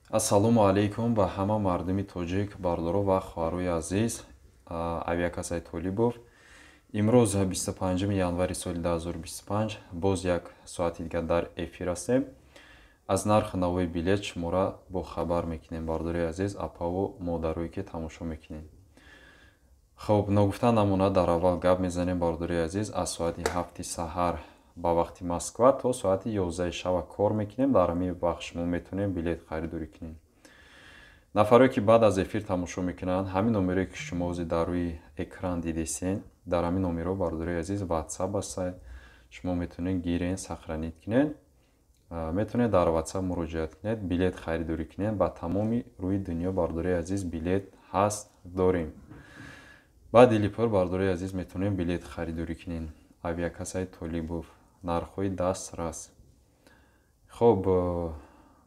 Ассалому алайкум ба ҳама мардуми тоҷик, бардоро ва хоҳарои азиз. Авиакасай Толибов. Имрӯз 25 январи соли 2025 боз як соати дига дар эфир ҳастем. Аз нархи навои билет шумора бо хабар мекунем. Бардори азиз, апаву модарое ки тамошо мекунем. Хуб, ногуфта намона дар аввал гап мезанем. Бардори азиз, аз соати 7 саҳар ба вақти Москва то соати 11 шаба кор мекунем. Дар ҳамин вақт шумо метавонем билет харидорӣ кунем. нафаре ки баъд аз эфир тамошо мекунанд, ҳамин номере ки шумо ҳозир дар рӯи экран дидесен, дар ҳамин номеро бардори азиз WhatsApp аст. шумо метавонед гирен сахранид кунед, метавонед дар WhatsApp муроҷиат кунед, билет харидорӣ кунед. Ба тамоми рӯи дунё бардори азиз билет ҳаст, дорем. ба дилипур бардори азиз метавонем билет харидорӣ кунед. Авиакасай Толибов, нархҳои дастрас. хуб,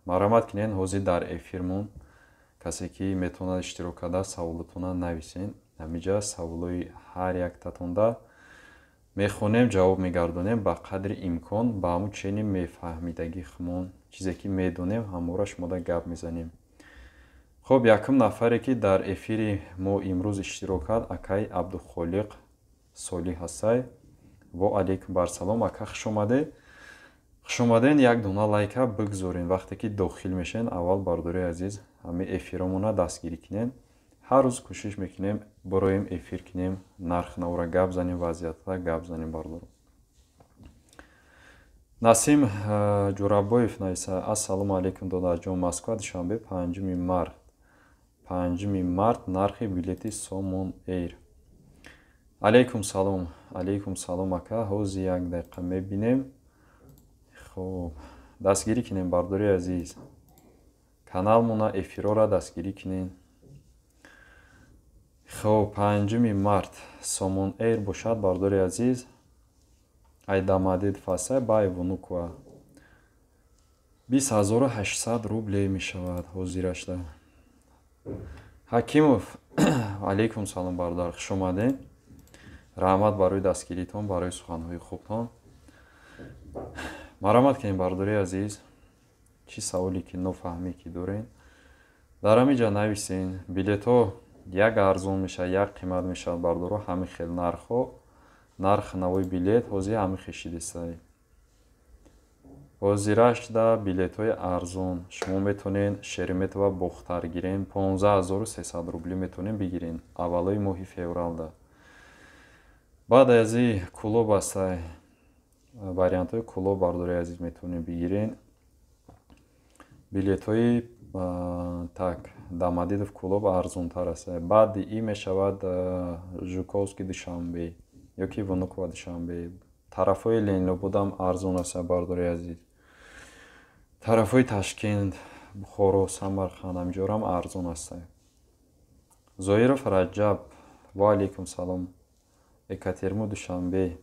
марҳамат кунед, ҳозир дар эфирмон касе ки метавонад иштирок карда саволотона нависен. ҳамиҷа саволои ҳар яктатонда мехонем, ҷавоб мегардонем ба қадри имкон, ба ҳамун чени мефаҳмидагӣ хумон чизе ки медонем ҳамора шумода гап мезанем. хуб, якум нафаре ки дар эфири мо имрӯз иштирок кард, акаи Абдухолиқ Солиҳ ҳастай. во алейкум барсалом, ака хушомадед. хушомаден. Як дона лайка бигзорен. вақте ки дохил мешен, аввал бардори азиз ҳамин эфиромона дастгирӣ кунем. ҳар рӯз кӯшиш мекунем бароем эфир кунем, нархи навора гап занем, вазъиятта гап занем. бардор Насим Ҷураббоев нависа: ассалому алейкум додарҷон, Москва душанбе 5 март нархи билети Somon Air. алейкум салом ака, ҳозир як дақиқа мебинем. хуб, дастгирӣ кунем бардори азиз, каналмона эфирора дастгирӣ кунем. хуб, 5 март Somon Air бошад. бардори азиз, айдамадид фасай бай вунуква 20800 рубле мешавад ҳозирашда. Ҳакимов: алейкум салом бародар, хушомадед. раҳмат барои дастгиритон, барои суханҳои хубтон. марҳамат кунед бардори азиз, чӣ саволе ки нофаҳмӣ ки дорен дар ҳаминҷа нависен. билетҳо як арзон мешавад, як қимат мешавад. бардоро ҳамин хел нархҳо, нархи навои билет ҳозир ҳамин хешидистай. ҳозирашда билетҳои арзон шумо метавонед Шереметова бохтар гирен 15300 рублӣ метавонед бигирен аввалои моҳи февралда. баъд аз и кулоб астай, вариантҳои кулоб бардори азиз метавонед бигирен. билетҳои так Дамадидов кулоб арзонтар аст. баъди и мешавад Жуковский Душанбе ёки Вунукова Душанбе. тарафҳои Ленинободам арзон аст бардори азиз. тарафҳои Ташкент, Бухоро, Самарқанд ҳамҷорам арзон аст. Зоиров Раҷаб: ва алейкум салом. Екатеринбург Душанбе,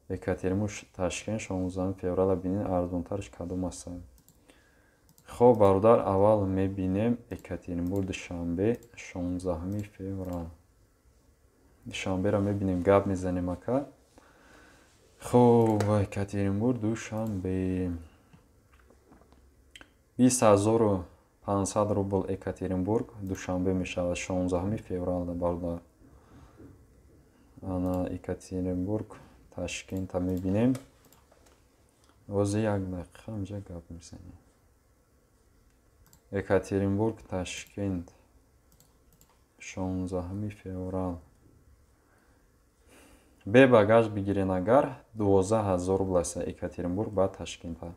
Екатеринбург Ташкент 16 феврал бинин арзонтарш кадом аст? хуб бародар, аввал мебинем Екатеринбург Душанбе 16 феврал. Душанберо мебинем, гап мезанем ака. хуб, Екатеринбург Душанбе 20500 рубл. Екатеринбург Душанбе мешавад 16 феврал. бародар, ана Екатеринбург Ташкента мебинем. ҳозир як дақиқа инҷа гап мезанем. Екатеринбург Ташкент 16 феврал. бе багаж бигирен агар 12000 рубл аст. Екатеринбург ба Ташкента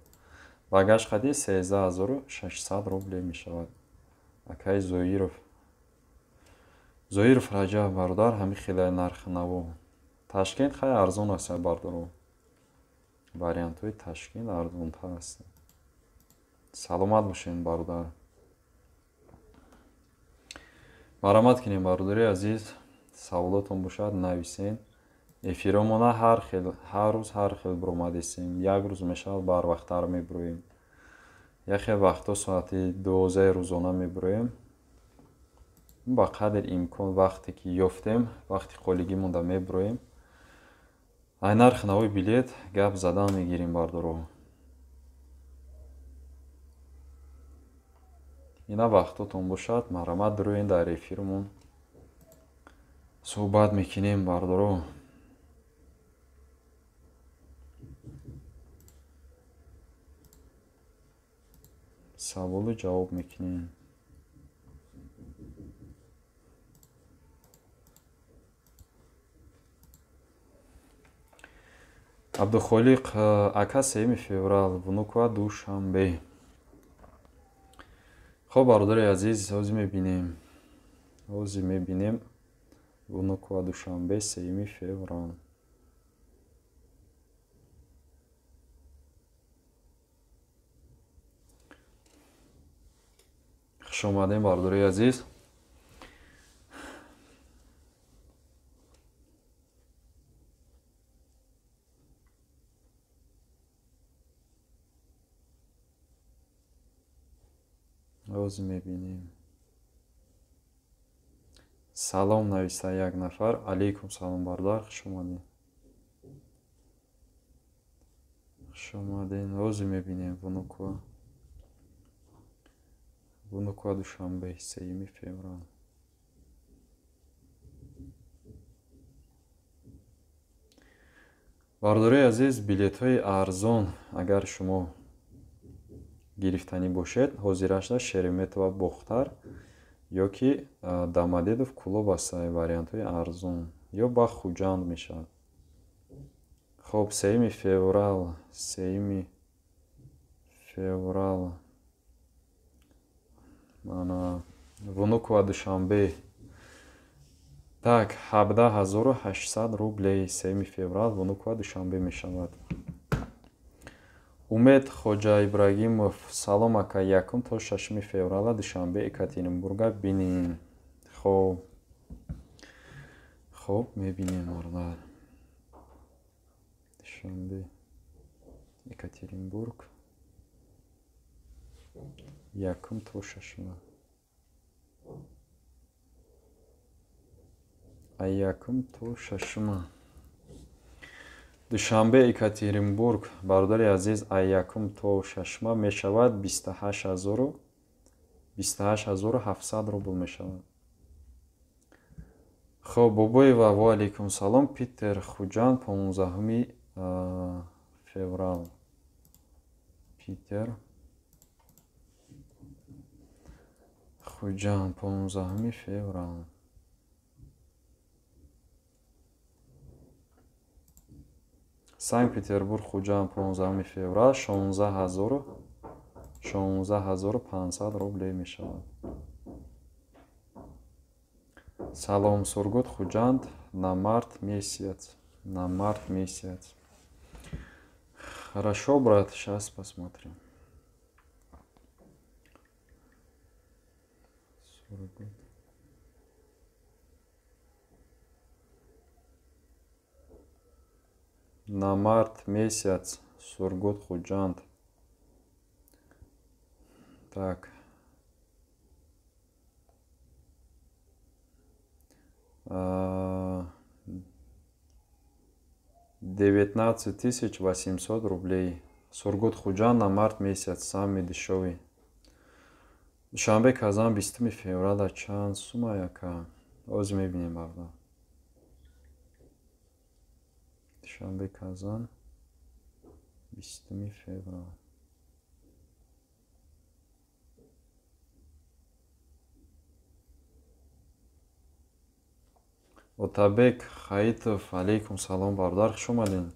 багаж хади 13600 рубле мешавад. акай Зоиров Раҷаб: бародар, ҳамин хелай нархи наво. Ташкент хай арзон аст бардоро. вариантҳои Ташкент арзонтар аст. саломат бошед бародар. марҳамат кунед бародари азиз, саволотон бошад нависен. эфиромона ҳар рӯз ҳар хел буромадестем. як рӯз мешавад барвақттар мебуроем, яхе вақто соати 12 рӯзона мебуроем. ба қадри имкон вақте ки ёфтем, вақти қолигӣ монда мебуроем. ай нархи навои билет гап задан мегирем бардоро. ина вақтотон бошад марҳамат дуруен дар эфирмон суҳбат мекунем бардоро. саволу ҷавоб мекунем. абдухолиқ ака 3 феврал вунуква душанбе. хоб бародари азиз ҳозир мебинем вунуква душанбе 3 феврал. хуш омадем бародари азиз. ҳозир мебинем. салом нависта як нафар. алейкум салом бардар. хуш омадем. хуш омадем. ҳозир мебинем вунуква душанбе 3 феврал. бародари азиз, билетҳои арзон агар шумо гирифтанӣ бошед, ҳозирашда Шереметова Бохтар ё ки Домодедов клуб ҳастаи вариантҳои арзон ё ба Хуҷанд мешавад. хоб 3 феврал мана вунуква душанбе так 17800 рублей 3 феврал вунуква душанбе мешавад. умед хоҷа ибрагимов салом ака 1 то 6 феврала душанбе Екатеринбурга бинем. хоб мебинем бардар. душанбе Екатеринбург 1 то 6 1 то 6 душанбе Екатеринбург бародари азиз 1 то 6 мешавад 28700 рубл мешавад. хоб бобоева ва алейкум салом. Питер Хуҷанд 15 феврал. Питер Хуҷанд 15 феврал. Санкт-Петербург Хуҷанд 15 феврал 16500 рублей мешавад. салом Сургут Хуҷанд на март месяц. Хорошо, брат, сейчас посмотрим. Сургут. На март месяц Сургут Хуҷанд. Так. 19800 рублей. Сургут Хуҷанд на март месяц самый дешевый. Душанбе Казан 20 февраля чанд сума яка? ҳозир мебинем бардар. Душанбе Казан 20 феврал. Отабек Хаитов алейкум салом бардар. хуш омадем.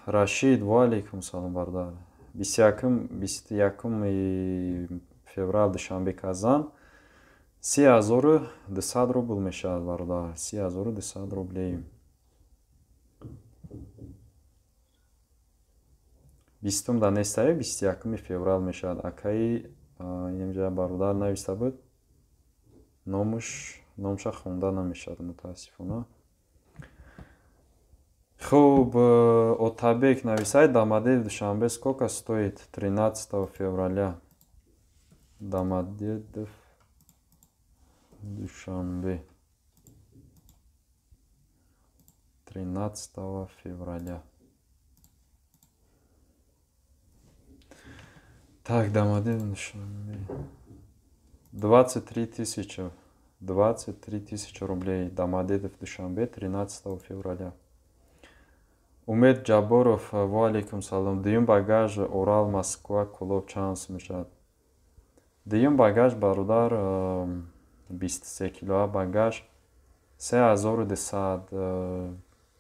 Рашид ва алейкум салом бардар. 21 феврал Душанбе Казан 3200 рубл мешавад бардар. 3200 рублей. 20 данестаи 21 феврал мешавад. Акаи инҷа бародар нависта буд. номша хонда намешавад мутаассифона. хуб, Отабек нависает Домодедов Душанбе сколько стоит 13 февраля? Домодедов Душанбе 13 февраля. Так, Домодедово Душанбе. 23 тысячи. 23 тысячи рублей. Домодедово Душанбе 13 февраля. Умед Джаборов, ва алейкум салом. Дуюм багаж Урал, Москва, Кулоб чанд мешад? Дуюм багаж бародар 23 кило багаж 3200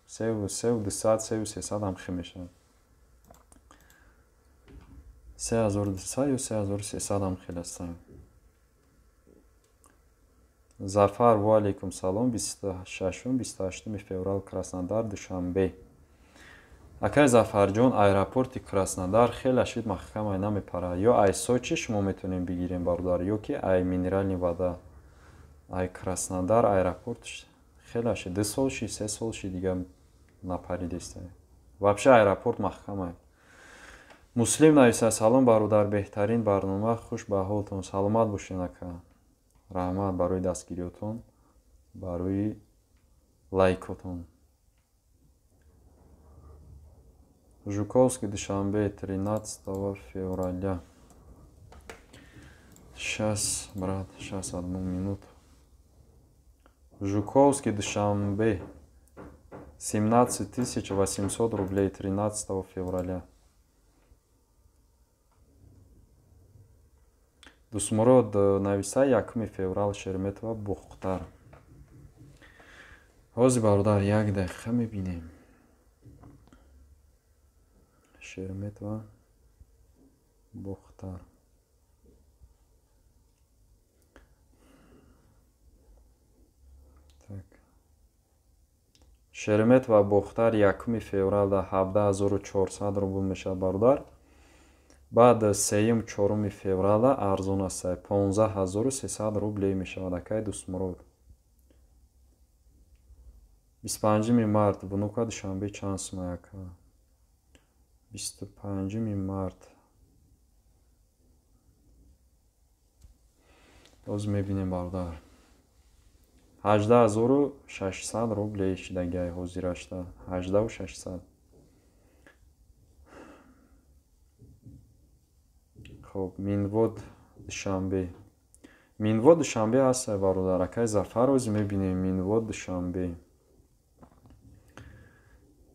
3300 ҳам хел мешавад. 3200 ё 3300 ҳам хел аст. Зафар, ва алейкум салом. 26-28 феврал, Краснодар, Душанбе. Акай Зафарҷон, аэропорти Краснодар хеле шид маҳкамай намепара. Ё ай Сочи шумо метонем бигирем бародар, ё ки ай минерални вода. Ай Краснодар аэропорт хеле шид 2 сол ши 3 сол ши дига напаридест. Вообще аэропорт маҳкамай. Муслим нависа: салом бародар, беҳтарин барнома, хуш ба ҳолтон. Саломат бошед ака. Раҳмат барои дастгириётон, барои лайкотон. Жуковский, Душанбе, 13 февраля. Сейчас, брат, сейчас 1 минуту. Жуковский, Душанбе, 17 800 рублей, 13 февраля. Дусмурод нависа 1 феврал, Шереметова, Бухтар. Ҳозир бародар як дақиқа мебинем. Шереметова, Бухтар. Так. Шереметова, Бухтар 1 феврал 17400 рубл мешавад бародар. баъд 3-4 феврала арзон аст, 15300 рублей мешавад. Акай Дусмурод. 25 март, Внука, Душанбе чанд сум ака? 25 март. Боз мебинем бародар. 18600 рублей шидагай ҳозир ашта. 18600. Хоб, Минвод, Душанбе. Минвод, Душанбе аст бародар. Акай Зафар, ҳозир мебинем Минвод, Душанбе.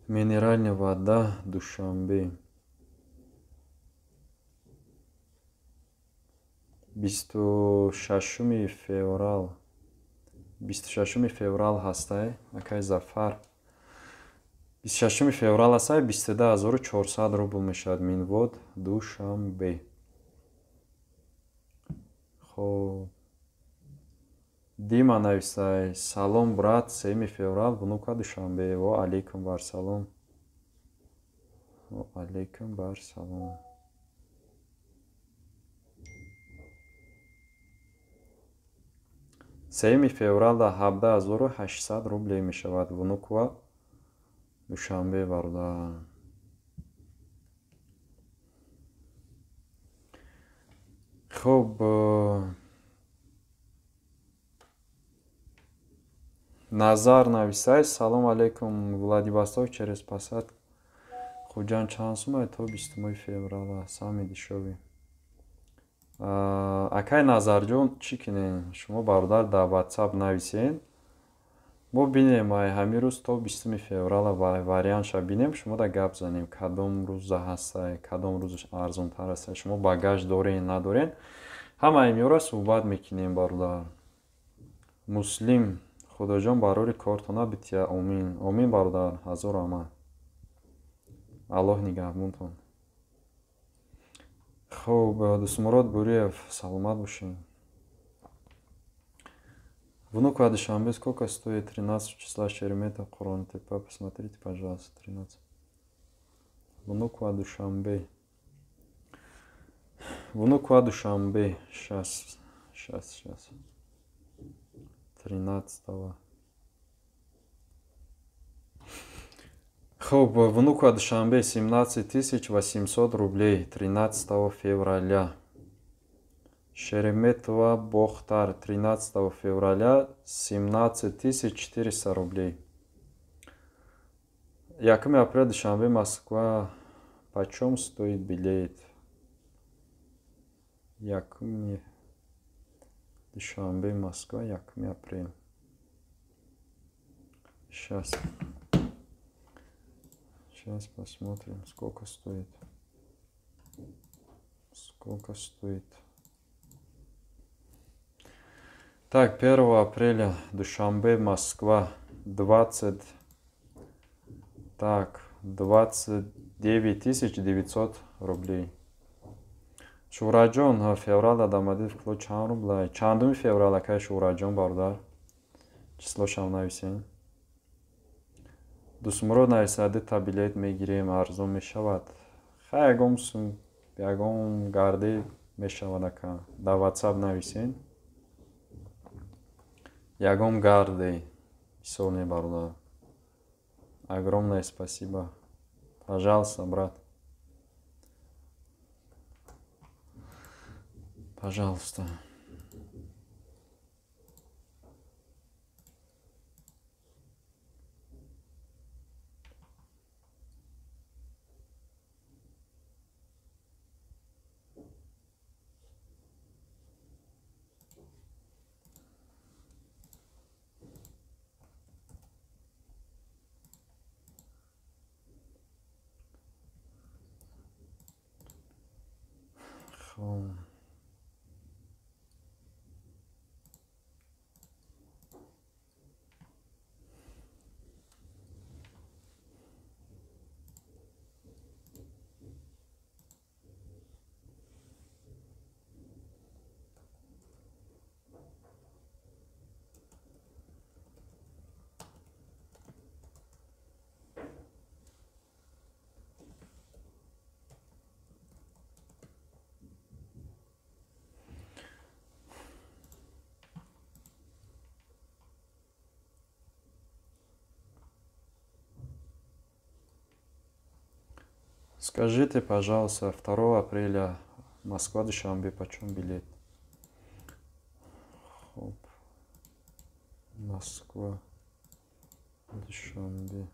Минеральная вода, Душанбе. 26 феврал. 26 феврал ҳастай. Акай Зафар. 26 феврал ҳастай. 22400 рубл мешавад. Минвод, Душанбе. Хоб. Дима нависай: салом брат, 3 феврал, Внука, Душанбе. Ва алейкум бар салом. Ва алейкум бар салом. Семи феврал 17800 рублей мешавад. Внуква, Душанбе бародар. Хоб. Назар нависай: салом алейкум, Владивосток через посад. Хуҷан чанд сум то 20 феврала. Сами дешёви. Акай Назарҷон, чӣ кинем? Шумо бародар дар WhatsApp нависен. Мо бинем ай ҳамин рӯз то 20 феврала вариантша бинем. Шумо да гап занем. Кадом рӯза ҳастай, кадом рӯз арзонтар ҳастай. Шумо багаж дорен, надорен. Ҳама имёра суҳбат мекунем бародар. Муслим: Худоҷон барори кортона бития. Омин. Омин бародар. ҳазор раҳмат. Аллоҳ нигаҳбонтон. Хоб, Дусмурод Буриев, саломат бошед. Внука, Душанбе, сколько стоит 13 числа Шереметов, Курон-Тепа? Посмотрите, пожалуйста, 13. Внука, Душанбе. Внука, Душанбе. Сейчас. 13-го. Хоб, Внука, Душанбе, 17 800 рублей, 13 февраля. Шереметова, Бухтар, 13 февраля, 17 400 рублей. 1 апрель, Душанбе, Москва. Почем стоит билет? якуми душанбе Москва, якуми апрел. Сейчас посмотрим, сколько стоит. Сколько стоит. Так, 1 апреля Душанбе, Москва, 29 900 рублей. Шураҷон, феврал адамадид фукло чанд рубла? Чандуми феврал акай Шураҷон бародар? Числошам нависем. Дусмурод нависади та билет мегирем, арзон мешавад. Хай ягон гарде мешавад ака. Да WhatsApp нависем. Ягон гарде. Бисёр бародар. Огромное спасибо. Пожалуйста, брат. Пожалуйста. Хм. Скажите, пожалуйста, 2 апреля Москва, Душанбе, почем билет? Хоп. Москва, Душанбе.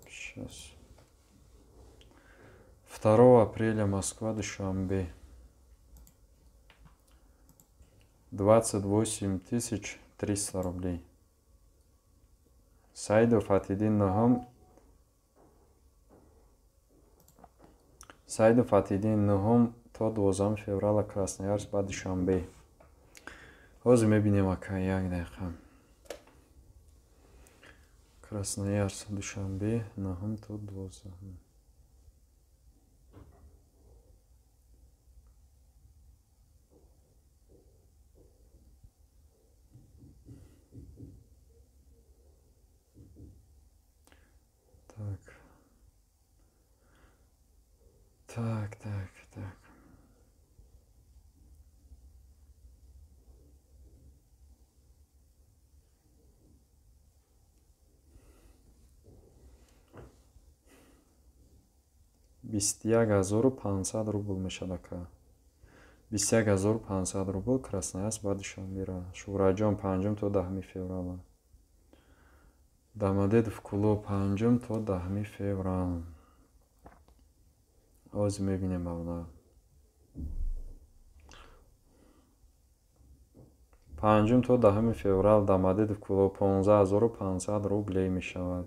Сейчас. 2 апреля Москва, Душанбе. 28 300 рублей. Саиду Фатидин Нохам. Саиду Фатидин Нохам то 12 февраля Красноярск ба Душанбе. Ҳозир мебинем ака, як дақиқа. Красноярск, Душанбе, Нохам то 12. Так. Бист як ҳазору 500 рубл мешад ака. 21500 рубл Красноярск ба Душанбе. Шураҷон 5 то 10 феврал. Дамадедов Куло 5 то 10 феврал. Ҳозир мебинем бародар. 5 то 10 феврал Дамадедов Куло 15500 рублей мешавад.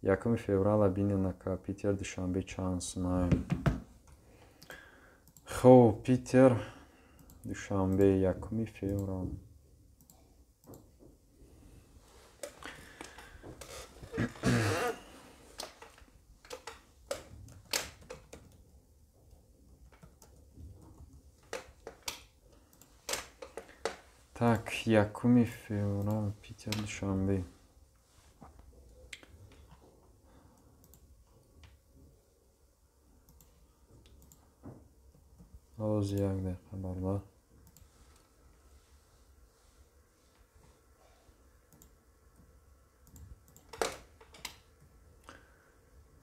1 феврала бинем ака. Питер, Душанбе чанд сумаем. Хоб, Питер, Душанбе 1 феврал. Так, 1 феврал, Питер, Душанбе. Ҳозир як дақиқа бародар.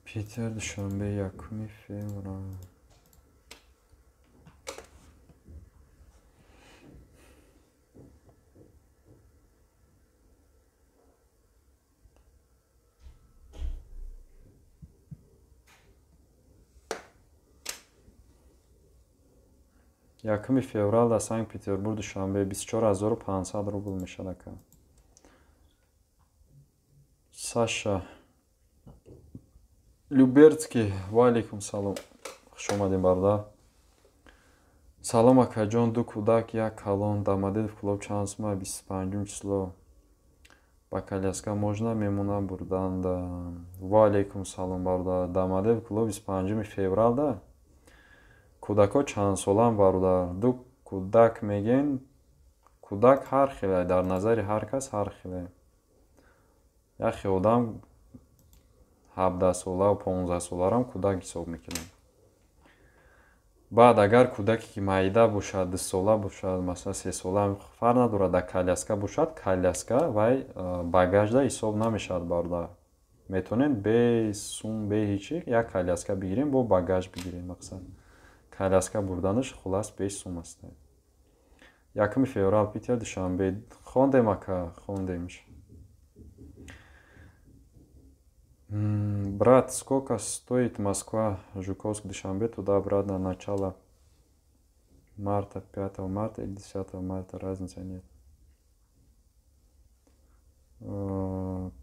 Питер, Душанбе 1 феврал. Якими феврал дар Санкт Петербург душанбе 24500 рубл мешад ака. Саша Люберцкий, ва алейкум салом. Хуш омадем барда. Салом акаҷон, ду кӯдак, як калон. Дамадидов клуб чанд сума? 25 число. Ба Каляска можна мемонам бурданда. Ва алейкум салом барда. Дамадидов клуб 25 феврал да. Кӯдако чанд солам барда. Ду кӯдак мегем. Кӯдак ҳар хеле, дар назари ҳар кас ҳар хеле. Яхе одам 17 сола ва 15 соларам кӯдак ҳисоб мекунам. Баъд агар кӯдаке ки майда бошад, 2 сола бошад, масалан 3 сола, фарқ надорад, дар коляска бошад, коляска вай багажда ҳисоб намешавад барда. Метавонем бе сум, бе ҳичи як коляска бигирем, бо багаж бигирем. Мақсад коляска бурданаш хулас бе сум аст. 1 феврал Питер душанбе. Хондем ака, хондемш. Брат, сколько стоит Москва, Жуковск, Душанбе, туда-обратно, начало марта, 5 марта или 10 марта, разницы нет.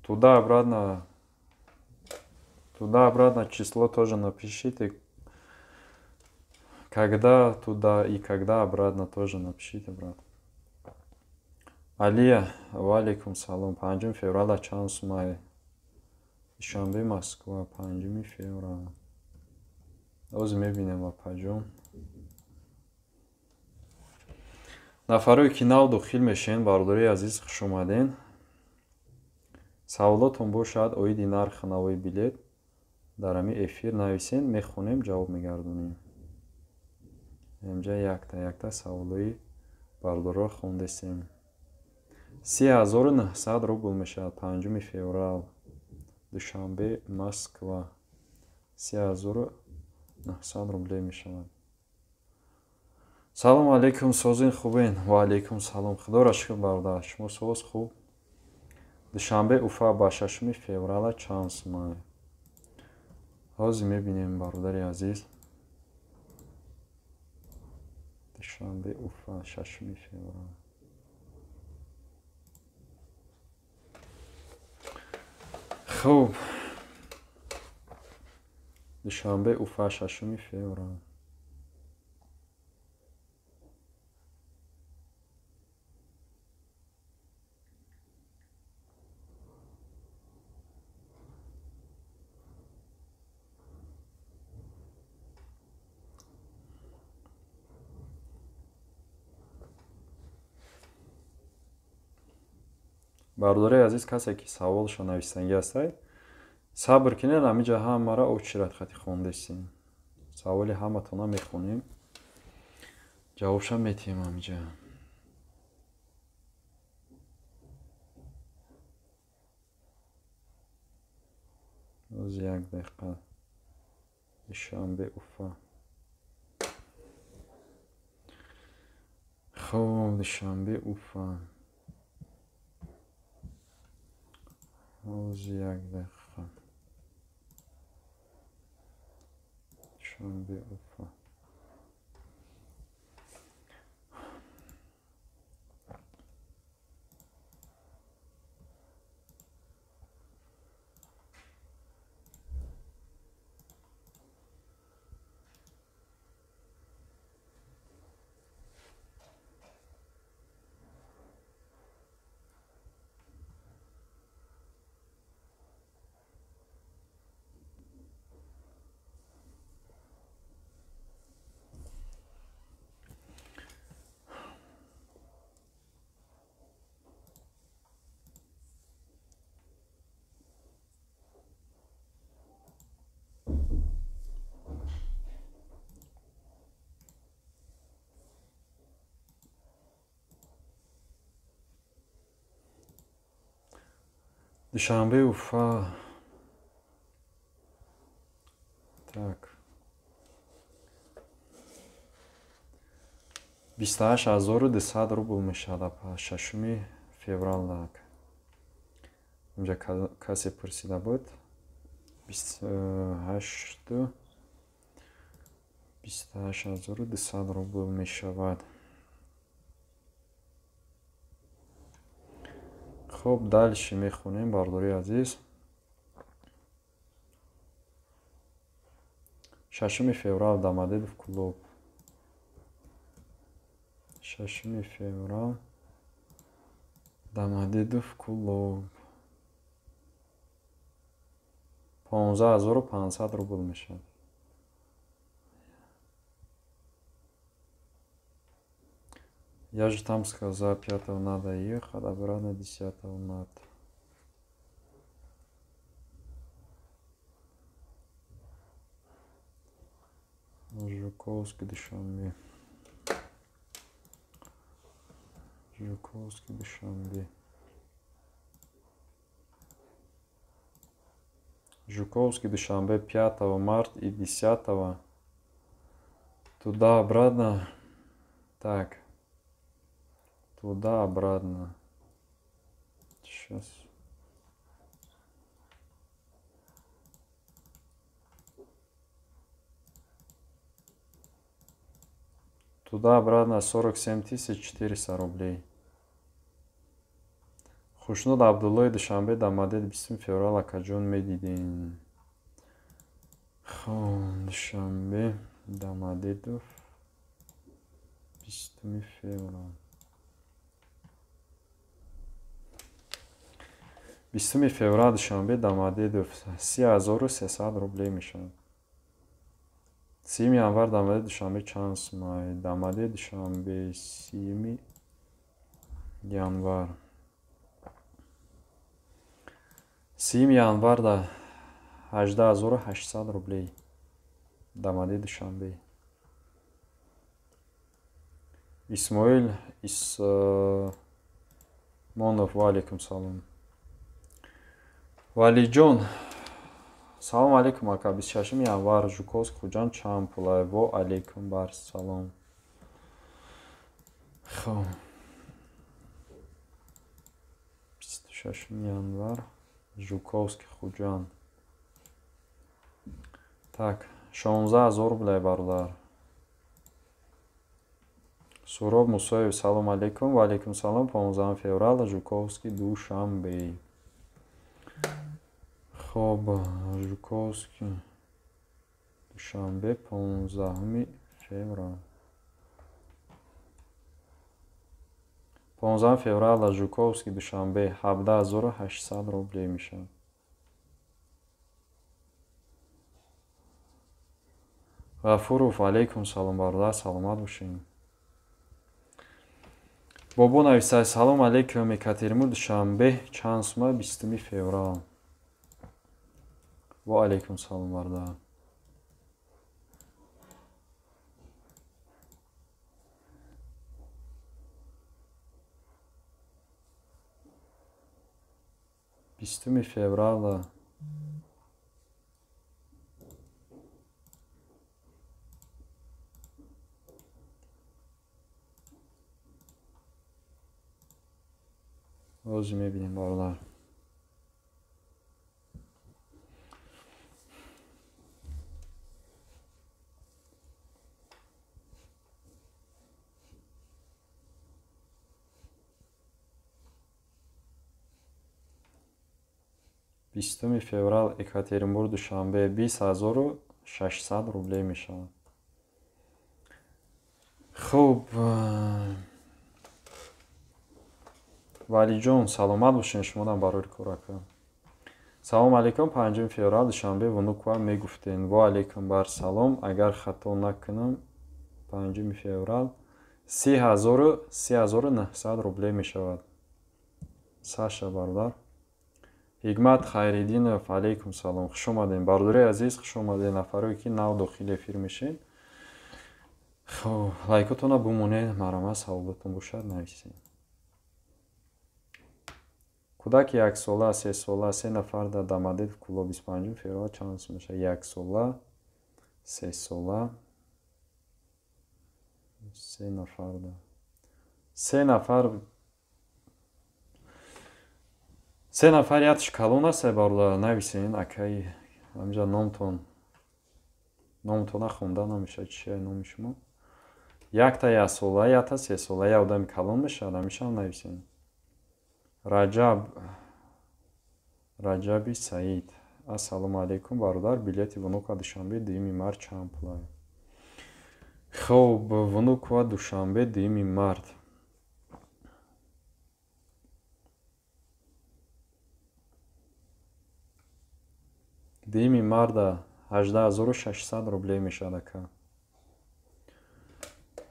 Туда-обратно число тоже напишите. Когда туда и когда обратно тоже напишите, брат. Алия, валейкум салом. 5 февраля чанд сумае? Душанбе, Москва, 5 февраля. Оз мебинем апаҷон. Нафарои ки нав дохил мешавен, бародари азиз, хуш омаден. Саволотон бошад оиди нархи навои билет дар ҳамин эфир нависен, мехонем, ҷавоб мегардонем. Якта саволои бародарро хондесем. 3900 рубл мешавад. 5 феврал. Душанбе, Москва. 3900 рублей мешавад. Салом алейкум, созин хубен? Ва алейкум салом. Худоро шукр бародар, шумо соз хуб? Душанбе, Уфа ба 6 февраля чанд сумае? Ҳозир мебинем, бародари азиз. Душанбе, Уфа, 6 февраля. Хуб. Душанбе, Уфа, 6 февраля. Бародари азиз, касе ки саволшо навистанги ҳастад, сабр кинед, ҳаминҷа ҳамаро очирад хати хондесем. Саволи ҳаматона мехонем, ҷавобшо метиҳем ҳаминҷа. оз як дақиқа. Душанбе, Уфа. хуб, Душанбе, Уфа. оз як дақиқа. Душанбе, Уфа. Душанбе, Уфа. Так. 28200 рубл мешавад. 6 феврал. Инҷа касе пурсида буд. 28 28200 рубл мешавад. خب дальше мехонем, бардори азиз. 6 феврал Домодедов клуб. 6 феврал Домодедов клуб. 15500 рубл мешавад. Я же там сказал, 5-го надо ехать, обратно 10-го надо. Жуковский, Душанбе. Жуковский, Душанбе. Жуковский, Душанбе, 5 марта и 10 туда-обратно. Так. Туда-обратно. Сейчас. Туда-обратно 47 400 рублей. Хушнуд Абдуллои, Душанбе, Домодед, 20 феврал, Акаҷон медидин. Душанбе, Домодедов, 20 феврал. 20 феврал, Душанбе, Домодедов, 3300 рублей мешавад. 30 январ, Домодед, Душанбе, чанд май. Домодед, Душанбе, 30 январ. 30 январ да 18800 рублей. Домодед, Душанбе. Исмоил Исмонов, ва алейкум салом. Валиҷон, салом алейкум ака. 26 январ, Жуковск, хуҷон чанд пулай? Ва алейкум бар салом. Хуб. 26 январ, Жуковский, хуҷон. Так, 16000 рублей, бародар. Суроб Мусоев, салом алейкум. Ва алейкум салом. 15 феврал, Жуковский, Душанбе. Хоб, Жуковский, Душанбе, 15 феврал. 15 феврал, Жуковский, Душанбе, 17800 рублей мешавад. Ғафуров, алейкум салом, бародар, саломат бошед. Бобо нависад, салом алейкум, Екатеринбург, Душанбе, чанд сумай? 20 феврал. Ва алейкум салом, бародар. Бистуми феврала. Ози мебинем, бародар. Бистуми феврал, Екатеринбург, Душанбе, 20600 рублей мешавад. Хуб. Валиҷон, саломат бошед, шумодам барои кӯрака. Салом алейкум, 5 феврал, Душанбе, Вунуква мегуфтен. Ва алейкум бар салом. Агар хато накунам, 5 феврал, 3900 рублей мешавад. Саша, бародар. Ҳикмат Хайриддинов, алейкум салом. Хуш омадем. Бародари азиз, хуш омадем. Нафарои ки нав дохили эфир мешед. Хуб, лайкотона бумонед, марама саволотон бошад, нависед. Кӯдаки 1 сола, 3 сола, 3 нафар дар Домодедов клуб, 25 феврал, чанд сум мешавад? 1 сола, 3 сола, 3 нафар да. 3 нафар. 3 нафар ятш калон аст, бародар, нависед акаи. Ҳамҷа номтон номто нахонда намешад. Чия номи шумо? Якта 1 сола, якта 3 сола. Я одами калон мешад, ҳамешам нависем. Раҷаби Саид. Ассалому алайкум бародар, билети Вунука душанбе 2 март чанд пулай? Хуб, Вунука душанбе 2 март. Дими марда 18600 рублей мешад ака.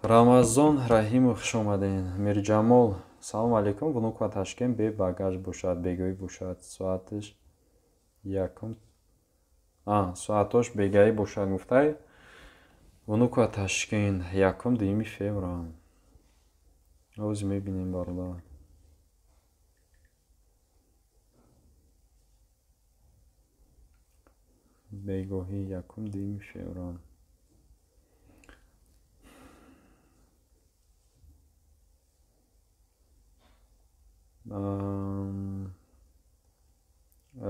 Рамазон Раҳимов хуш омадин. Мирҷамол салом алейкум. Вунука Ташкент бе багаж бошад, бегаӣ бошад. Соаташ якум. Соатош бегаӣ бошад гуфтай. Вунука Ташкент 1 феврал. Оз мебинем бародар. Бегоҳӣ 1 феврал.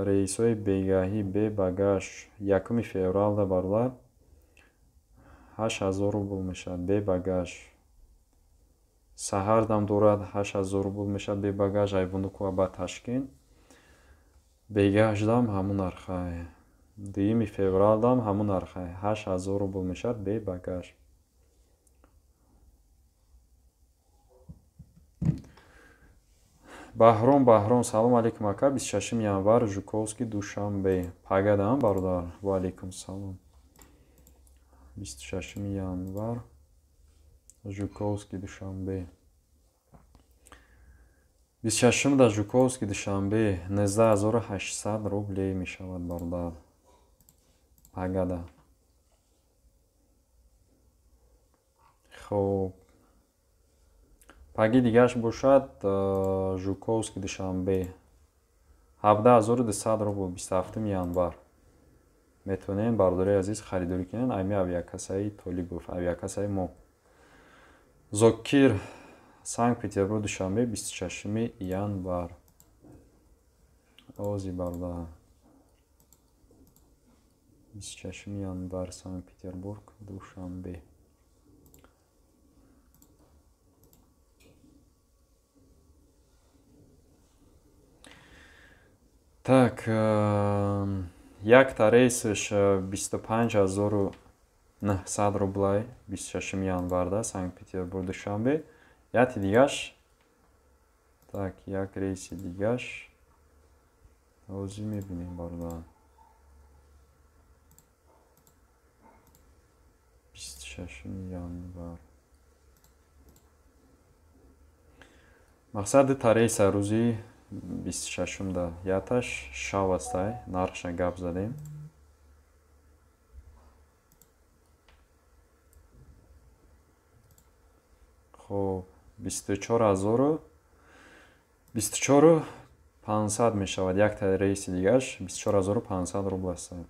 Рейсҳои бегаҳӣ бе багаж 1 февралда бародар 8000 рубл мешад бе багаж. Саҳардам дорад 8000 рубл мешад бе багаж. Ай Вунука ба Ташкент бегаждам ҳамун нархай. 2 февралдам ҳамун нархай. 8000 рубл мешад бе багаж. Баҳром салом алейкум ака. 26 январ Жуковский Душанбе. Пагадам бародар. Ва алейкум салом. 26 январ Жуковский Душанбе. 26 да Жуковский Душанбе 19800 рублей мешавад бародар. Пагада. Хуб. Паги дигаш бошад Жуковский Душанбе 17200 рубл 27 январ. Метавонем бародари азиз харидорӣ кунед. Айми авиакасаи Толибов, авиакасаи мо. Зокир Санкт-Петербург Душанбе 26 январ. Ози бародар. 26 январ Санкт-Петербург Душанбе. Так, якта рейсаш 25900 рублай 26 январда Санкт-Петербург Душанбе. Яти дигаш. Так, як рейси дигаш. Ози мебинем бародар. 26 январ. Мақсади тарейса рӯзи 26 яташ шав астай. Нархша гап задем. Хуб, 24500 мешавад. Якта рейси дигаш 24500 рубл астай.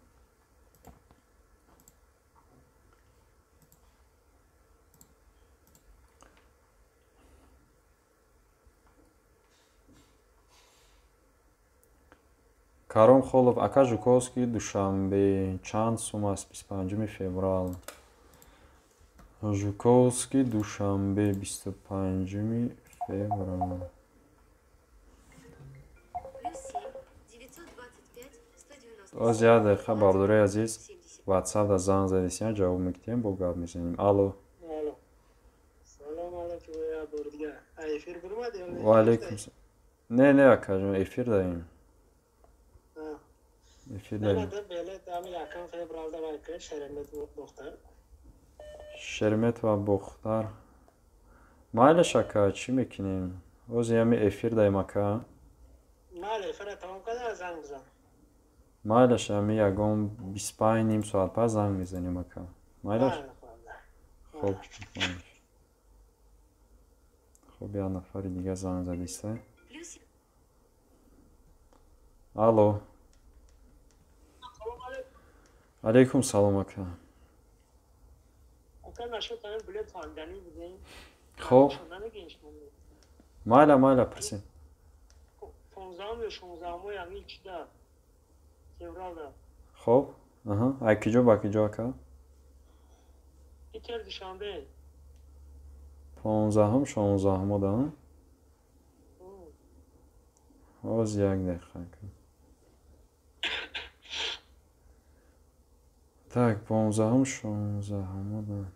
Каром Холов ака Жуковский Душанбе чанд сум аст 25 феврал. Жуковский Душанбе 25 феврал. Оз я дақиқа бародари азиз WhatsApp-да занг задисиян ҷавоб мекунем, бо гап мезанем. Алло. Салом алейкум я бурдига. Эфир бурмади? Ва алейкум. Не ака ҷон эфир даем. Эфир даем. Билет ами 1 февралда вайка Шермет ва Бухтар. Майлаш ака чӣ мекунем? Оз ями эфир даем ака. Майли эфира тамом када занг бизан. Майлаш ами ягон 25 ним соат пас занг мезанем ака. Майлаш? Хуб. Хуб, я нафари дига занг задиста. Алло. Алейкум салом ака. Ака нашо тани билет фандани будем. Хуб. Майла пирсин. 15 16 ями чида. Февралда. Хуб. Аҳа. Ай киҷо ба киҷо ака? چهار دوشنبه. 15 16 دارم. باز یک دقیقه کن. Так, 15 16 دارم.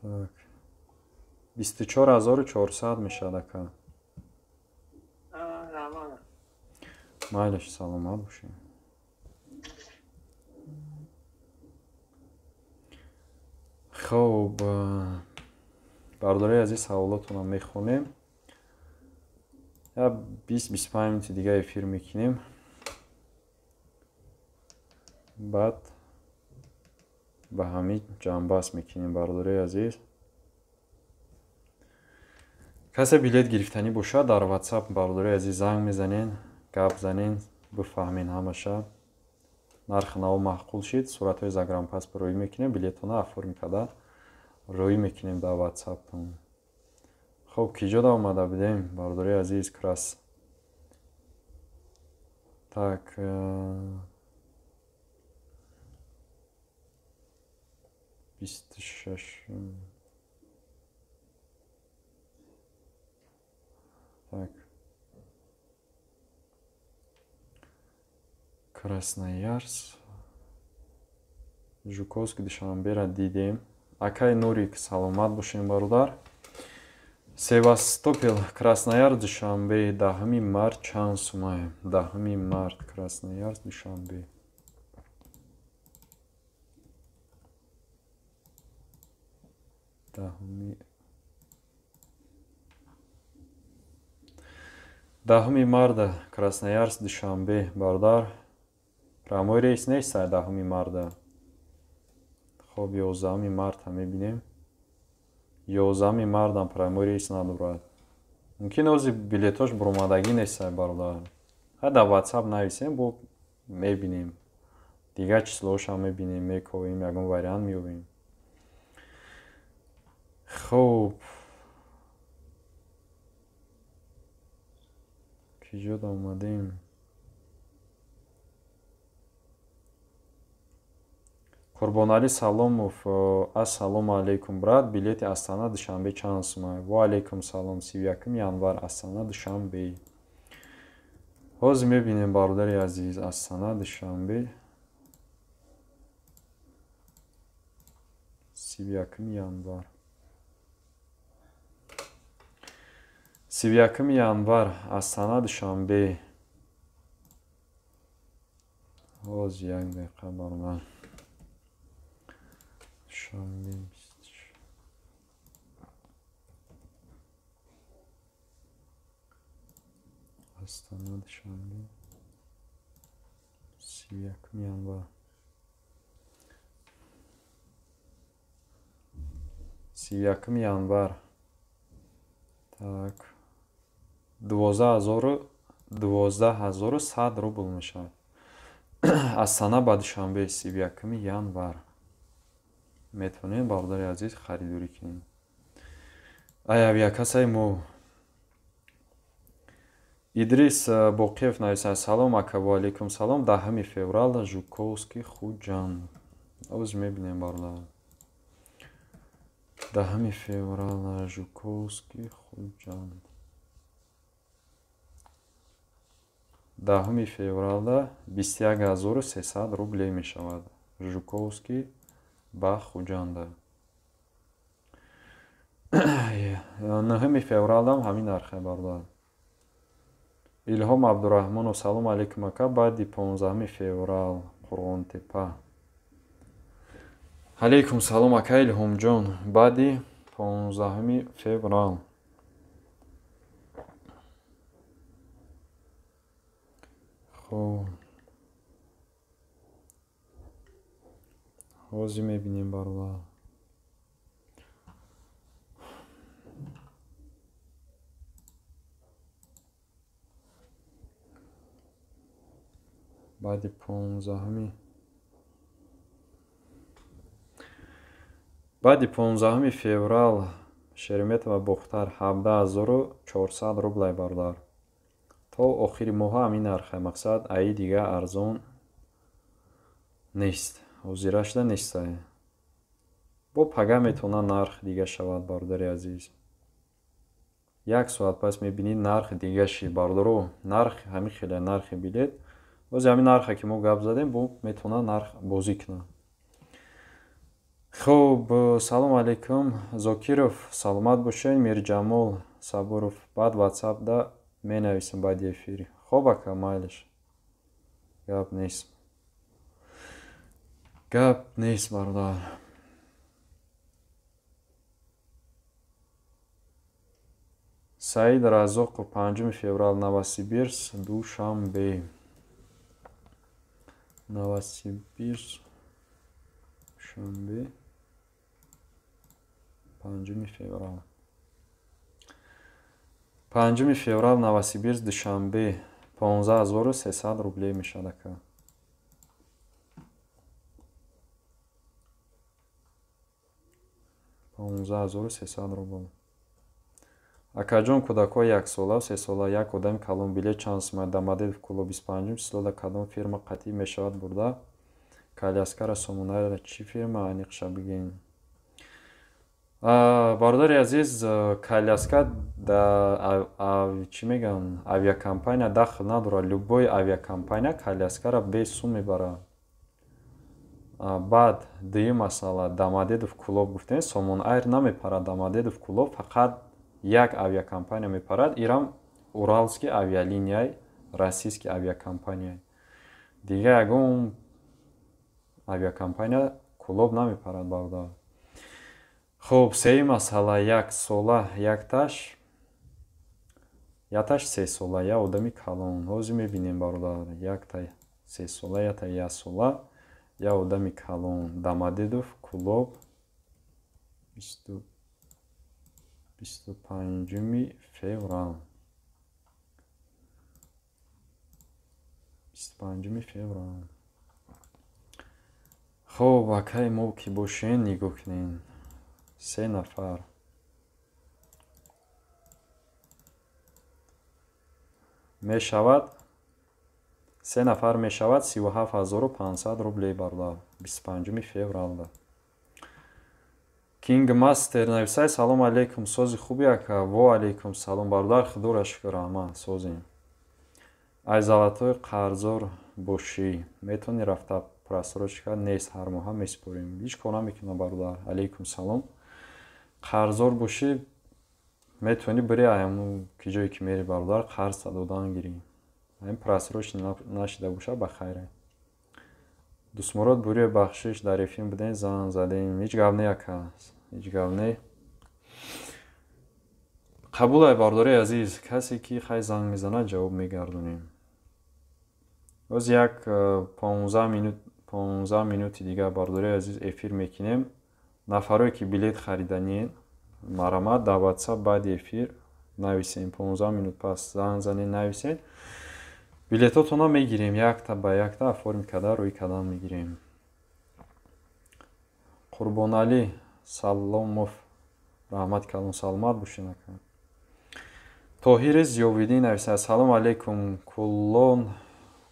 Так. 24400 میشه دکا. روانه. مایلش سلامت باشین. خب برداری عزیز سوالاتون رو میخونیم. یا 20-25 منت دیگه افیر میکنیم. بعد به همین جنبست میکنیم برداری عزیز. کسی بلیت گرفتنی باشه در واتساپ برداری عزیز زنگ میزنین، گپ زنین، بفهمین همشه. نرخ نو معقول شد، صورت های زگرام پس روی میکنیم، بلیتونه افرم کده روی میکنیم در واتساپتون. خب کجا دا اومده بدیم برداری عزیز کراس. Так, 26. Так. Красноярск. Жуковский Душанбе را دیدیم. акай Нурик саломат бошем бародар. Севастопол, Красноярск, Душанбе, 10 март чанд сумае. 10 март, Красноярск, Душанбе. دهمی مرد Красноярск, Душанбе, бародар. Прямой рейс нест 10 марта. خب 11 март هم میبینیم. 11 март هم прямой рейс ندارد. ممکن اوزی بلیتاش برآمدگی نیست برادر. در واتساپ نویسیم بو میبینیم. دیگه چیزلوش هم میبینیم، میکویم، یکم وریانت میوبیم. خب کجا اومدیم؟ Курбонали Саломов, ассалому алейкум брат, билети Астана Душанбе чанд сумае? Ва алейкум салом, 31 январ Астана Душанбе. ҳозир мебинем бародари азиз Астана Душанбе 31 январ. 31 январ Астана Душанбе. ҳозир як дақиқа бар ман. Астана Душанбе 31 январ. 31 январ. Так. 12100 рубл мешавад. Астана ба Душанбе 31 январ. метавонем бародари азиз харидорӣ кунем. авиакассаи мо Идрис Боқиев нависад. Салом ака, ва алейкум салом. 10 феврал Жуковский Хуҷанд. ҳозир мебинем бародар. 10 феврал Жуковский Хуҷанд. 10 феврал 21300 рублей мешавад. Жуковский ба Хуҷанда. 9 февралам ҳамин нархе бародар. Илҳом Абдураҳмонов. Салом алейкум ака. Баъди 15 феврал Қурғонтепа. алейкум салом ака Илҳомҷон. Баъди 15 феврал. хоб ҳозир мебинем бародар. баъди 15 баъди 15 феврал Шереметова бохтар 17400 рублай бардар. То охири моҳа ҳамин нархе. Мақсад аи дига арзон нест. ҳозира шуда нестай. Бо пага метавона нарх дига шавад бародари азиз. Як соат пас мебинед нарх дига ши бародаро. Нарх ҳамин хеле нархи билет. Боз ҳамин нархе ки мо гап задем бо метавона нарх бозӣ кунад. Хуб, салом алейкум. Зокиров, саломат бошед. Мирҷамол Сабуров. Баъд WhatsApp-да менависам баъди эфири. Хуб ака, майлиш. Гап нест. Гап нест бародар. Саид Разоқов 5 феврал Новосибирск душанбе. Новосибирск душанбе 5 феврал. 5 феврал Новосибирск душанбе 15300 рублей мешад ака. $15300 акаҷон кӯдако 1 сола 3 сола як одами калон билет чанд сомай дамадед в клуби 25 числода кадом фирма қатъӣ мешавад бурда каляскара сомонаро чӣ фирма аниқша бигин. Бародари азиз, каляска да чӣ меган авиакомпания дахл надорад. Любой авиакомпания каляскара без сум мебарад. баъд дуюм масъала Домодедов клуб гуфтем Сомон Айр намепарад Домодедов клуб фақат як авиакомпания мепарад. Ирам Уралский авиалинияй российский авиакомпания. Дига ягон авиакомпания клуб намепарад бародар. Хуб, сеюм масъала як сола якташ 3 сола я одами калон. ҳозир мебинем бародар. якта 3 сола якта 1 сола я одами калон. Домодедов клуб 25 феврал. 25 феврал. Хуб, акаи мо ки бошен нигоҳ кунем. 3 нафар. Мешавад 3 нафар мешавад 37500 рублей бародар. 25 февралда. Кинг Мастер нависай салом алейкум сози хуби ака. Во алейкум салом бародар. Худоро шукр раҳмат созем. Ай залатой қарзор бошӣ. Метавонӣ рафта просрочка нест ҳар моҳа меспорем. Ҳеҷ кор намекунам бародар. Алейкум салом. Қарзор бошӣ метавонӣ бири аяму ки ҷое ки мери бародар қарз додан гирӣ. Ҳамин просрочка нашида боша ба хайре. Дусмурод бурӯи бахшиш дар эфир будем занг задем. Ҳеҷ гап не ака. Ҳеҷ гап не. қабулай бародари азиз. Касе ки хай занг мезанад ҷавоб мегардонем. Оз як 15 минути дига бародари азиз эфир мекунем. Нафарое ки билет хариданien марамат дар WhatsApp баъди эфир нависем. 15 минут пас занг занед нависед. Билетотона мегирем. Якта ба якта оформ карда рӯи кадан мегирем. Қурбонали Саломов раҳмат калон саломат бошед ака. Тоҳири Зиёвиддин нависад салом алейкум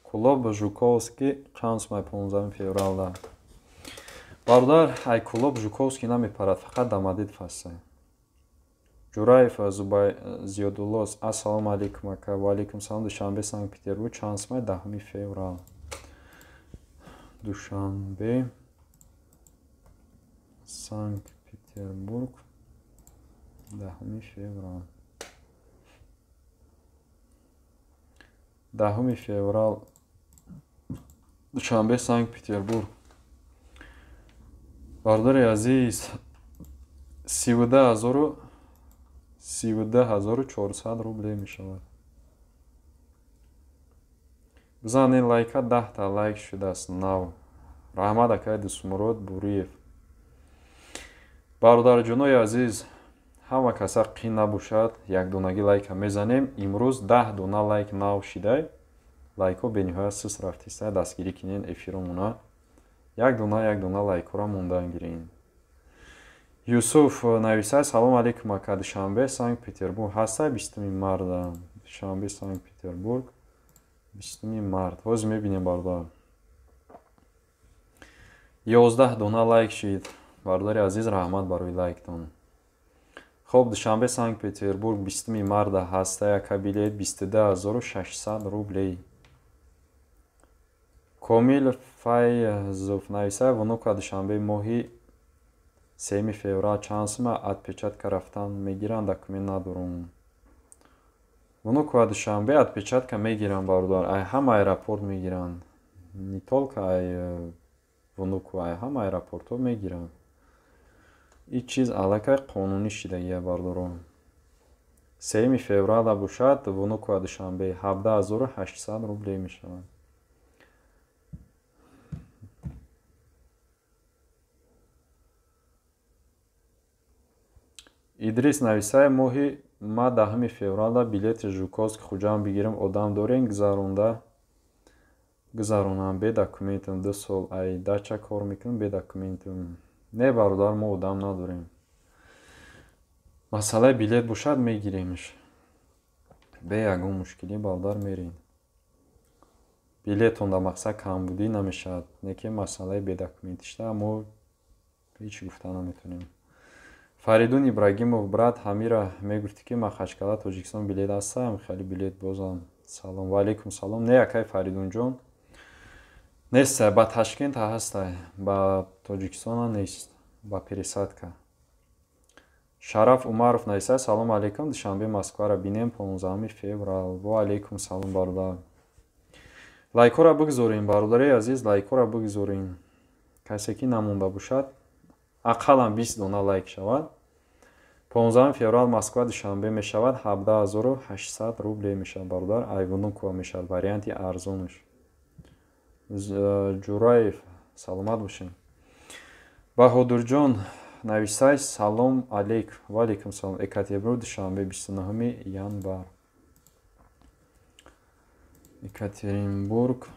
клуб Жуковский чанд сомай 15 февралда. Бародар ай клуб Жуковский намепарад фақат Домодедов ҳастад. Ҷураев Зиёдуллос ассалому алейкум ака. Ва алейкум салом. Душанбе Санкт-Петербург чанд сомай 10 феврал. Душанбе Санкт-Петербург 10 феврал. 10 феврал Душанбе Санкт-Петербург. Бародари азиз 12400 рублей мешавад. Бизанед лайка 10 та лайк шудааст нав. Раҳмат акай Дусмурод Буриев. Бародарҷонои азиз, ҳама каса қин набошад, якдонаги лайка мезанем. Имрӯз 10 дона лайк нав шидай. Лайкҳо бениҳоят сус рафтиста дастгирӣ кинен эфиромона. Як дона лайкҳоро мондан гирем. Юсуф нависад: салом алейкум ака, душанбе Санкт-Петербург ҳастай 20 марда. Душанбе Санкт-Петербург 20 март. ҳозир мебинем бардор. 11 дона лайк шид. Бардори азиз, раҳмат барои лайктон. хоб, душанбе Санкт-Петербург 20 марда ҳастай ака, билет 22600 рублей. Комил Файзов нависад: вунука душанбе моҳи 3 феврал чанд сума отпечатка рафтан мегиранд, документ надорум. Вунука душанбе отпечатка мегиранд бардор. Ай ҳама аэропорт мегиранд. Не только ай вунуку, ай ҳама аэропортҳо мегиранд. И чиз аллакай қонунӣ шидагия бардоро. 3 феврала бошад, вунука душанбе 17800 рублей мешавад. Идрис нависай: моҳи ма 10 феврала билети Жуковский хуҷам бигирам, одам дорем гузаронам бе документам. 2 сол ай дача кор мекунам бе документам. Не бародар, мо одам надорем. Масъалаи билет бошад мегиремш. Бе ягон мушкилӣ бародар мерем. Билетон дар мақсад камбудӣ намешавад. Неки масъалаи бедокументишта мо ҳеч гуфта наметонем. Фаридун Ибрагимов: брат Ҳамира мегуфти ки Махачкала Тоҷикистон билет ҳастам, хеле билет бозам. Салом. Ва алейкум салом. Не акай Фаридунҷон. Нестай, ба Ташкент ҳастай, ба Тоҷикистон нест, ба пересадка. Шараф Умаров нависад: салом алейкум, душанбе Москваро бинем 15 феврал. Ва алейкум салом бародар. Лайкора бигзорин, бародари азиз, лайкора бигзорин. Касе ки намонда бошад, ақаллан 20 дона лайк шавад. 15 феврал Москва душанбе мешавад, 17800 рублей мешавад бародар. Айвонукова мешавад, варианти арзонаш. Ҷураев: саломат бошед. Баҳодурҷон нависай: салом алейк. Ва алейкум салом. Екатеринбург душанбе 29 январ. Екатеринбург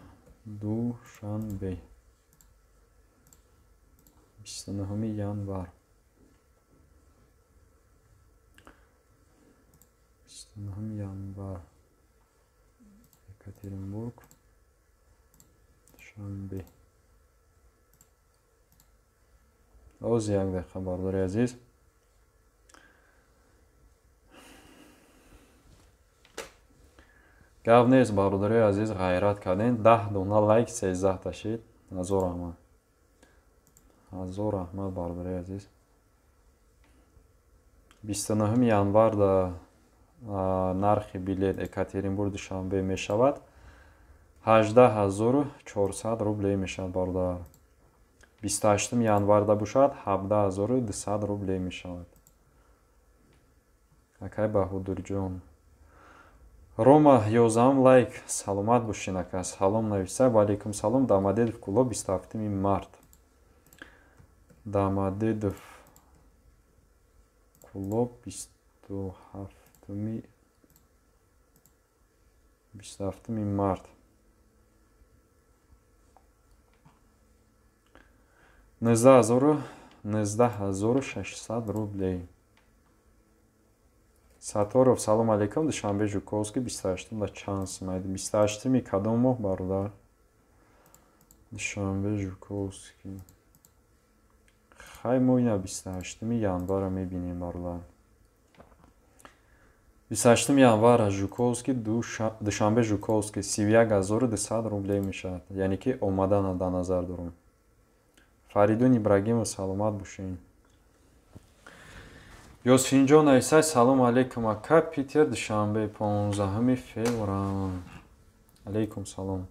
душанбе 29 январ. 29 январ. Екатеринбург душанбе. Оз як дақиқа бардори азиз. гап нест, бародари азиз, ғайрат кардем. 10 дона лайк 13 та шид. ҳазор раҳмат. ҳазор раҳмат бародари азиз. 29 январ да нархи билет Екатеринбург душанбе мешавад 18400 рублей мешавад бародар. 28 январ да бошад 17200 рублей мешавад. акай Баҳодурҷон. Рома 11 лайк. Саломат бошин ака. Салом нависай. Ва алейкум салом. Дамадедов Куло 27 март. Дамадедов Куло 27 март. 19600 рублей. Саторов: салом алейкум, душанбе Жуковский 28 да чанд сумайд. 28 кадом моҳ бародар? Душанбе Жуковский. Хай мо ина 28 январа мебинем бародар. 28 январа Жуковский душанбе Жуковский 31200 рублей мешавад. Яъне ки омадана дар назар дорам. Фаридун Ибрагимов: саломат бошед. Ёсифинҷон нависад: салом алейкум ака, Питер душанбе 15 феврал. Алейкум салом.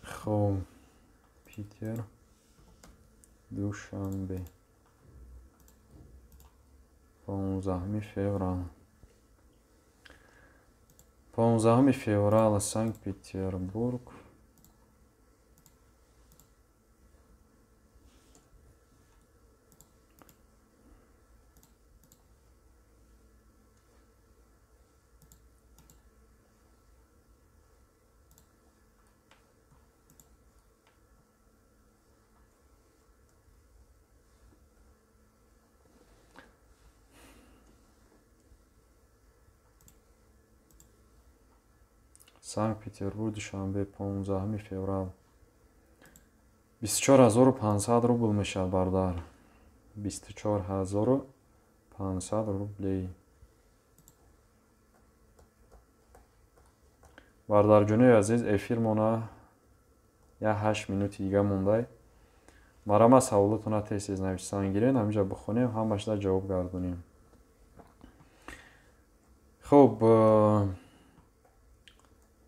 Хоб, Питер душанбе 15 феврал. 15 феврала Санкт-Петербург. Санкт Петербург душанбе 15 феврал 24500 рубл мешавад бародар. 24500 рублей. Бародарҷони азиз, эфир мона я 8 минути дига мондай. Марама саволотуна тез-тез нависан гирен, ҳаминҷа бихонем, ҳамашда ҷавоб гардонем. Хуб,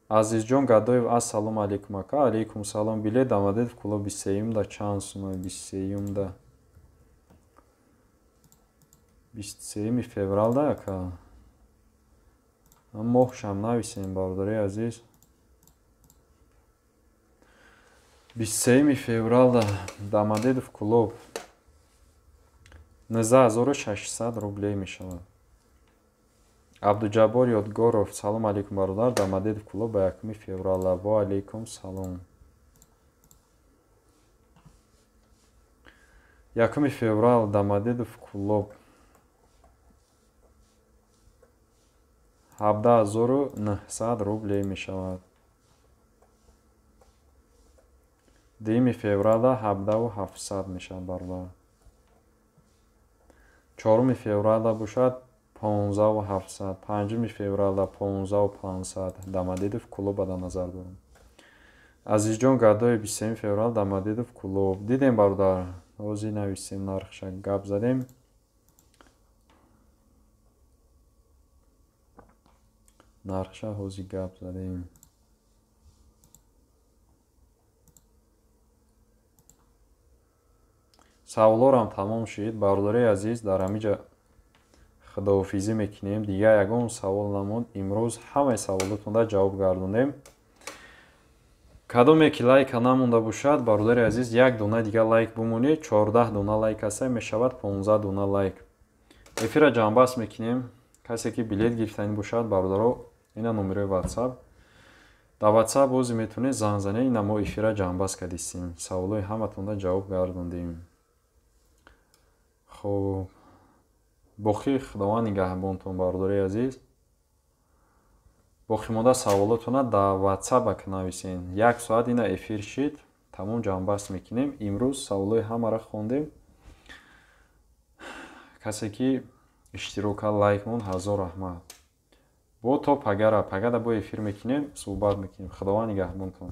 азизҷон Гадоев, ассалому алейкум ака. Алейкум салом. Билет омадед в клуб 23-да чанд сума? 23-да 23 февралда ака. Моҳшам нависем бародари азиз. 23 февралда дамадед в клуб 19600 рублей мешавад. Абдуҷаббор Ёдгоров, салом алейкум бародар, дамадед в клуб ба 1 феврала. Ва алейкум салом. 1 феврал дамадед в клуб 17900 рублей мешавад. 2 феврала 17700 мешавад бародар. 4 феврала бошад 15700. 5 феврала 15500 дамадедов клуб ба назар дорам. Азизҷон Гадоев 23 феврал дамадедов клуб. Дидем бародар, ҳозир нависем, нархша гап задем. нархша ҳозир гап задем. саволорам тамом шид. Бародари азиз, дар ҳамиҷа худоҳофизӣ мекунем. Дига ягон савол намонд. имрӯз ҳамаи саволотонда ҷавоб гардонем. Кадоме ки лайка намонда бошад, бародари азиз, як дона дига лайк бумонед. 14 дона лайк аста мешавад 15 дона лайк. эфира ҷамъбаст мекунем. касе ки билет гирифтани бошад, бародаро, ина номерои ватсап. Дар ватсап бози метавонед занг занед. Ина мо эфира ҷамъбаст кардистем. саволои ҳаматонда ҷавоб гардондем. хуб, боқӣ худованд нигаҳбонтон бародари азиз. боқӣ монда саволотона дар ватсапак нависен. 1 соат ина эфир шид, тамом ҷамъбаст мекунем. имрӯз саволои ҳамаро хондем. касе ки иштирока лайк монд, ҳазор раҳмат. бо то пагара бо эфир мекунем, суҳбат мекунем. худованд нигаҳбонтон.